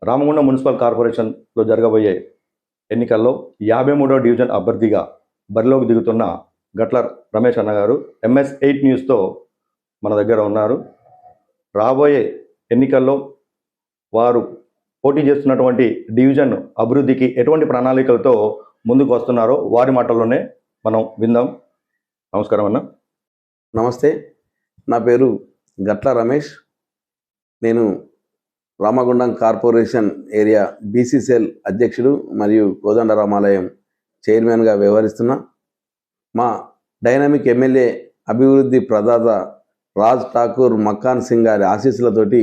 Ramagundam municipal కార్పొరేషన్లో జరగబోయే ఎన్నికల్లో 53వ డివిజన్ అభ్యర్థిగా బరిలోకి దిగుతున్న గట్ల రమేష్ అన్న గారు MS8 న్యూస్తో మన దగ్గర ఉన్నారు. రాబోయే ఎన్నికల్లో వారు పోటీ చేస్తున్నటువంటి డివిజన్ అభివృద్ధికి ఎటువంటి ప్రణాళికలతో ముందుకు వస్తున్నారో వారి మాటల్లోనే మనం విందాం. నమస్కారం అన్న. నమస్తే, నా పేరు గట్ల రమేష్. నేను రామగుండం కార్పొరేషన్ ఏరియా BC-సెల్ అధ్యక్షుడు మరియు కోదండరామాలయం చైర్మన్గా వ్యవహరిస్తున్నా. మా డైనమిక్ ఎమ్మెల్యే అభివృద్ధి ప్రదాత రాజ్ ఠాకూర్ మక్కాన్ సింగ్ గారి ఆశీస్సులతోటి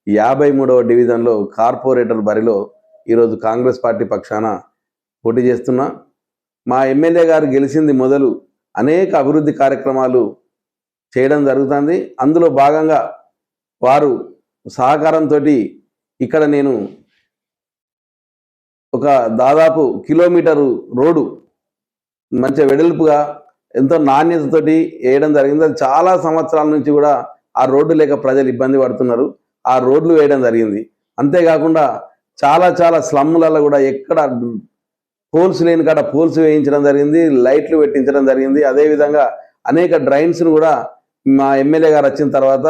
53వ డివిజన్లో కార్పొరేటర్ బరిలో ఈరోజు కాంగ్రెస్ పార్టీ పక్షాన పోటీ చేస్తున్నా. మా ఎమ్మెల్యే గారు గెలిచింది మొదలు అనేక అభివృద్ధి కార్యక్రమాలు చేయడం జరుగుతుంది. అందులో భాగంగా వారు సహకారంతో ఇక్కడ నేను ఒక దాదాపు కిలోమీటరు రోడ్డు మంచి వెడల్పుగా ఎంతో నాణ్యతతోటి వేయడం జరిగింది. అది చాలా సంవత్సరాల నుంచి కూడా ఆ రోడ్డు లేక ప్రజలు ఇబ్బంది పడుతున్నారు. ఆ రోడ్లు వేయడం జరిగింది. అంతేకాకుండా చాలా స్లమ్లలో కూడా ఎక్కడ పోల్స్ లేని కాడ పోల్స్ వేయించడం జరిగింది, లైట్లు పెట్టించడం జరిగింది. అదేవిధంగా అనేక డ్రైన్స్ను కూడా మా ఎమ్మెల్యే గారు వచ్చిన తర్వాత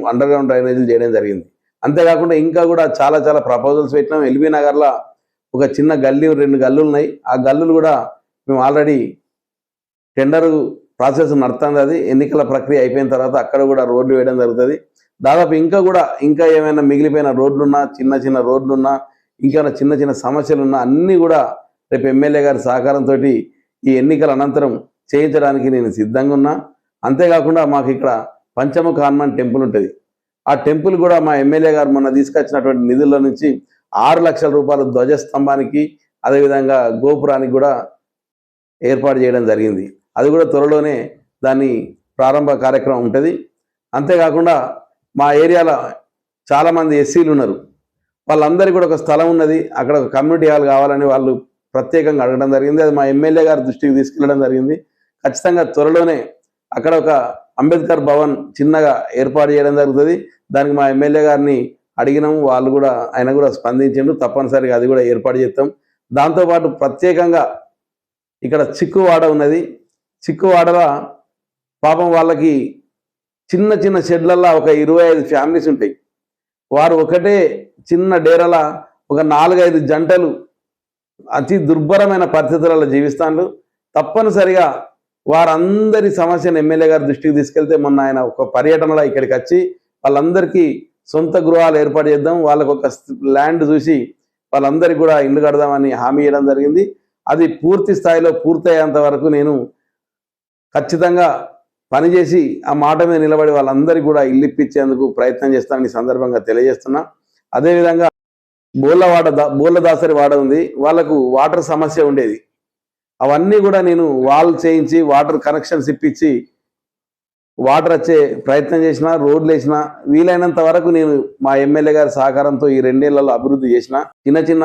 అండర్ గ్రౌండ్ డ్రైనేజీలు చేయడం జరిగింది. అంతేకాకుండా ఇంకా కూడా చాలా ప్రపోజల్స్ పెట్టినాం. LB నగర్లో ఒక చిన్న గల్లీ 2 గల్లులు ఉన్నాయి. ఆ గల్లులు కూడా మేము ఆల్రెడీ టెండర్ ప్రాసెస్ నడుస్తుంది. అది ఎన్నికల ప్రక్రియ అయిపోయిన తర్వాత అక్కడ కూడా రోడ్లు వేయడం జరుగుతుంది. దాదాపు ఇంకా ఏమైనా మిగిలిపోయిన రోడ్లున్నా, చిన్న రోడ్లున్నా, ఇంకా చిన్న సమస్యలున్నా అన్నీ కూడా రేపు ఎమ్మెల్యే గారి సహకారంతో ఈ ఎన్నికల అనంతరం చేయించడానికి నేను సిద్ధంగా ఉన్నా. అంతేకాకుండా మాకు ఇక్కడ పంచముఖ హనుమాన్ టెంపుల్ ఉంటుంది. ఆ టెంపుల్ కూడా మా ఎమ్మెల్యే గారు మొన్న తీసుకొచ్చినటువంటి నిధుల నుంచి 6 లక్షల రూపాయల ధ్వజస్తంభానికి అదేవిధంగా గోపురానికి కూడా ఏర్పాటు చేయడం జరిగింది. అది కూడా త్వరలోనే దాని ప్రారంభ కార్యక్రమం ఉంటుంది. అంతేకాకుండా మా ఏరియాలో చాలామంది ఎస్సీలు ఉన్నారు. వాళ్ళందరికీ కూడా ఒక స్థలం ఉన్నది. అక్కడ ఒక కమ్యూనిటీ హాల్ కావాలని వాళ్ళు ప్రత్యేకంగా అడగడం జరిగింది. అది మా ఎమ్మెల్యే గారి దృష్టికి తీసుకెళ్ళడం జరిగింది. ఖచ్చితంగా త్వరలోనే అక్కడ ఒక అంబేద్కర్ భవన్ చిన్నగా ఏర్పాటు చేయడం జరుగుతుంది. దానికి మా ఎమ్మెల్యే గారిని అడిగినాము. ఆయన కూడా స్పందించిండు. తప్పనిసరిగా అది కూడా ఏర్పాటు చేస్తాం. దాంతోపాటు ప్రత్యేకంగా ఇక్కడ చిక్కువాడ ఉన్నది. చిక్కువాడలో పాపం వాళ్ళకి చిన్న షెడ్లల్లో ఒక 25 ఫ్యామిలీస్ ఉంటాయి. వారు ఒకటే చిన్న డేరాల ఒక 4-5 జంటలు అతి దుర్భరమైన పరిస్థితులలో జీవిస్తాను. తప్పనిసరిగా వారందరి సమస్యను ఎమ్మెల్యే గారి దృష్టికి తీసుకెళ్తే మొన్న ఆయన ఒక పర్యటనలో ఇక్కడికి వచ్చి వాళ్ళందరికీ సొంత గృహాలు ఏర్పాటు చేద్దాం, వాళ్ళకు ఒక ల్యాండ్ చూసి వాళ్ళందరికీ కూడా ఇల్లు కడదామని హామీ ఇవ్వడం జరిగింది. అది పూర్తి స్థాయిలో పూర్తయ్యేంత వరకు నేను ఖచ్చితంగా పనిచేసి ఆ మాట మీద నిలబడి వాళ్ళందరికీ కూడా ఇల్లు ఇప్పించేందుకు ప్రయత్నం చేస్తానని సందర్భంగా తెలియజేస్తున్నా. అదేవిధంగా బోళ్ళదాసరి వాడ ఉంది. వాళ్ళకు వాటర్ సమస్య ఉండేది. అవన్నీ కూడా నేను వాల్ చేయించి వాటర్ కనెక్షన్స్ ఇప్పించి వాటర్ వచ్చే ప్రయత్నం చేసిన, రోడ్లు వేసిన. వీలైనంత వరకు నేను మా ఎమ్మెల్యే గారి సహకారంతో ఈ 2 ఏళ్లలో అభివృద్ధి చేసిన. చిన్న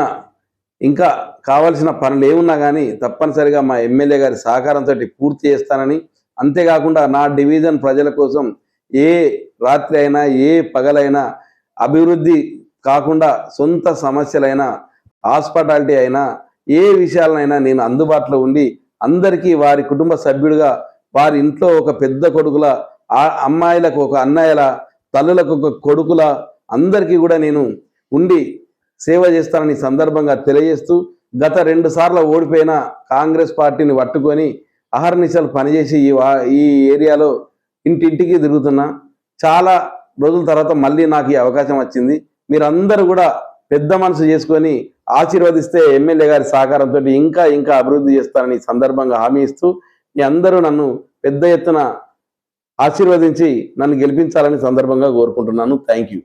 ఇంకా కావాల్సిన పనులు ఏమున్నా కానీ తప్పనిసరిగా మా ఎమ్మెల్యే గారి సహకారంతో పూర్తి చేస్తానని, అంతేకాకుండా నా డివిజన్ ప్రజల కోసం ఏ రాత్రి అయినా ఏ పగలైనా అభివృద్ధి కాకుండా సొంత సమస్యలైనా హాస్పిటాలిటీ అయినా ఏ విషయాలనైనా నేను అందుబాటులో ఉండి అందరికీ వారి కుటుంబ సభ్యుడిగా, వారి ఇంట్లో ఒక పెద్ద కొడుకుల, అమ్మాయిలకు ఒక అన్నయ్యల, తల్లులకు ఒక కొడుకుల అందరికీ కూడా నేను ఉండి సేవ చేస్తానని సందర్భంగా తెలియజేస్తూ, గత 2 సార్లు ఓడిపోయిన కాంగ్రెస్ పార్టీని పట్టుకొని అహర్నిశలు పనిచేసి ఈ ఏరియాలో ఇంటింటికి తిరుగుతున్నా. చాలా రోజుల తర్వాత మళ్ళీ నాకు ఈ అవకాశం వచ్చింది. మీరందరూ కూడా పెద్ద మనసు చేసుకొని ఆశీర్వదిస్తే ఎమ్మెల్యే గారి సహకారంతో ఇంకా అభివృద్ధి చేస్తానని సందర్భంగా హామీ ఇస్తూ, మీ అందరూ నన్ను పెద్ద ఎత్తున ఆశీర్వదించి నన్ను గెలిపించాలని సందర్భంగా కోరుకుంటున్నాను. Thank you.